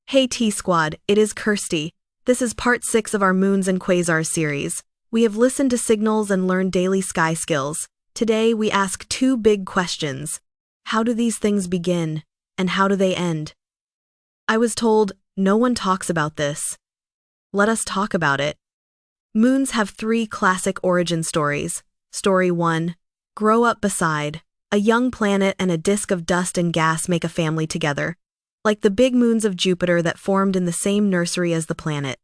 Hey T-Squad, it is Kirsty. This is part 6 of our Moons and Quasars series. We have listened to signals and learned daily sky skills. Today we ask two big questions. How do these things begin? And how do they end? I was told, no one talks about this. Let us talk about it. Moons have 3 classic origin stories. Story 1. Grow up beside. A young planet and a disk of dust and gas make a family together, like the big moons of Jupiter that formed in the same nursery as the planet.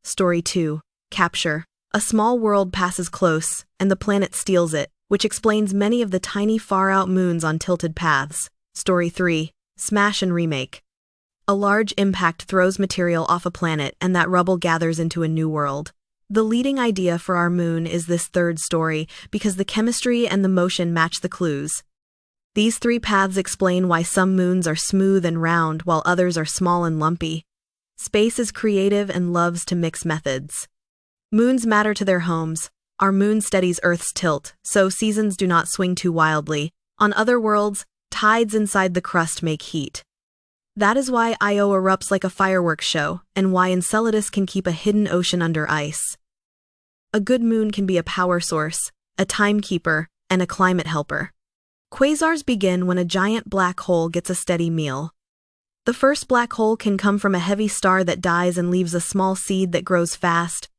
Story 2. Capture. A small world passes close, and the planet steals it, which explains many of the tiny far-out moons on tilted paths. Story 3. Smash and remake. A large impact throws material off a planet, and that rubble gathers into a new world. The leading idea for our moon is this third story, because the chemistry and the motion match the clues. These 3 paths explain why some moons are smooth and round while others are small and lumpy. Space is creative and loves to mix methods. Moons matter to their homes. Our moon steadies Earth's tilt, so seasons do not swing too wildly. On other worlds, tides inside the crust make heat. That is why Io erupts like a fireworks show, and why Enceladus can keep a hidden ocean under ice. A good moon can be a power source, a timekeeper, and a climate helper. Quasars begin when a giant black hole gets a steady meal. The first black hole can come from a heavy star that dies and leaves a small seed that grows fast,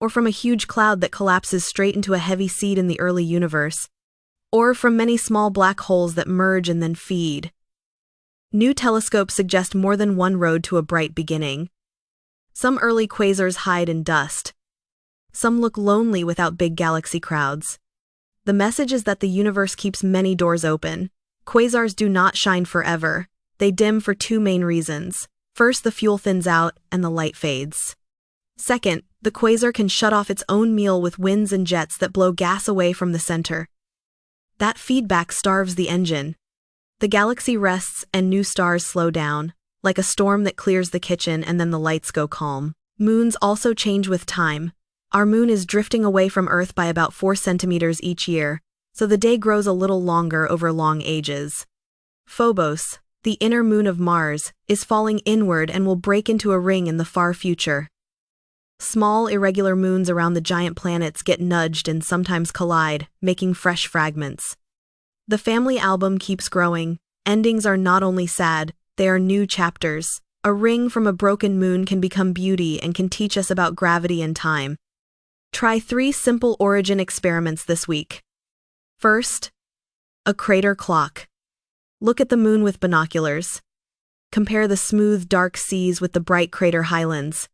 or from a huge cloud that collapses straight into a heavy seed in the early universe, or from many small black holes that merge and then feed. New telescopes suggest more than one road to a bright beginning. Some early quasars hide in dust. Some look lonely without big galaxy crowds. The message is that the universe keeps many doors open. Quasars do not shine forever. They dim for 2 main reasons. First, the fuel thins out and the light fades. Second, the quasar can shut off its own meal with winds and jets that blow gas away from the center. That feedback starves the engine. The galaxy rests and new stars slow down, like a storm that clears the kitchen and then the lights go calm. Moons also change with time. Our moon is drifting away from Earth by about 4 centimeters each year, so the day grows a little longer over long ages. Phobos, the inner moon of Mars, is falling inward and will break into a ring in the far future. Small, irregular moons around the giant planets get nudged and sometimes collide, making fresh fragments. The family album keeps growing. Endings are not only sad, they are new chapters. A ring from a broken moon can become beauty and can teach us about gravity and time. Try 3 simple origin experiments this week. First, a crater clock. Look at the moon with binoculars. Compare the smooth, dark seas with the bright crater highlands.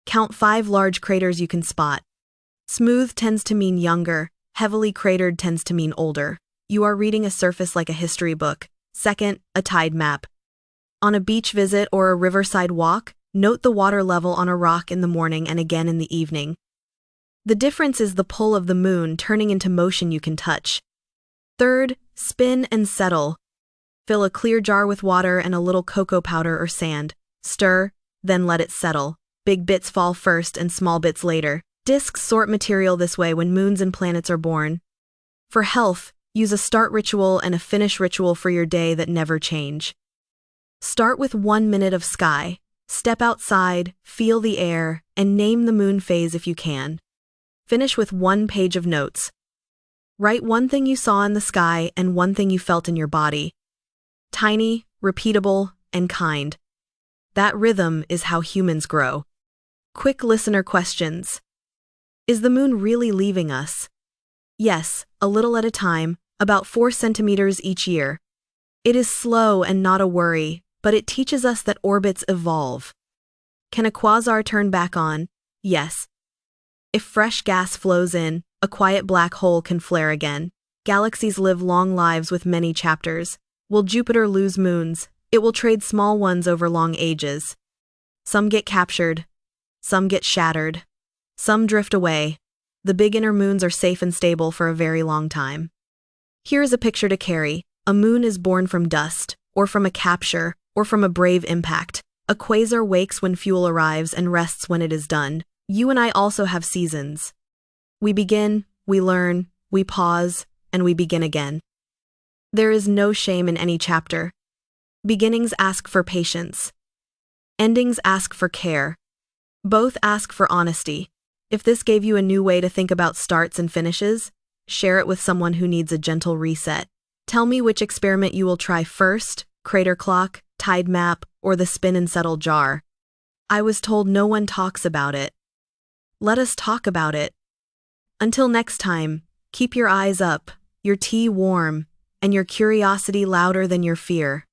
Count 5 large craters you can spot. Smooth tends to mean younger, heavily cratered tends to mean older. You are reading a surface like a history book. Second, a tide map. On a beach visit or a riverside walk, note the water level on a rock in the morning and again in the evening. The difference is the pull of the moon turning into motion you can touch. Third, spin and settle. Fill a clear jar with water and a little cocoa powder or sand. Stir, then let it settle. Big bits fall first and small bits later. Disks sort material this way when moons and planets are born. For health, use a start ritual and a finish ritual for your day that never change. Start with 1 minute of sky. Step outside, feel the air, and name the moon phase if you can. Finish with 1 page of notes. Write 1 thing you saw in the sky and 1 thing you felt in your body. Tiny, repeatable, and kind. That rhythm is how humans grow. Quick listener questions. Is the moon really leaving us? Yes, a little at a time, about 4 centimeters each year. It is slow and not a worry, but it teaches us that orbits evolve. Can a quasar turn back on? Yes. If fresh gas flows in, a quiet black hole can flare again. Galaxies live long lives with many chapters. Will Jupiter lose moons? It will trade small ones over long ages. Some get captured. Some get shattered. Some drift away. The big inner moons are safe and stable for a very long time. Here is a picture to carry. A moon is born from dust, or from a capture, or from a brave impact. A quasar wakes when fuel arrives and rests when it is done. You and I also have seasons. We begin, we learn, we pause, and we begin again. There is no shame in any chapter. Beginnings ask for patience. Endings ask for care. Both ask for honesty. If this gave you a new way to think about starts and finishes, share it with someone who needs a gentle reset. Tell me which experiment you will try first: crater clock, tide map, or the spin and settle jar. I was told no one talks about it. Let us talk about it. Until next time, keep your eyes up, your tea warm, and your curiosity louder than your fear.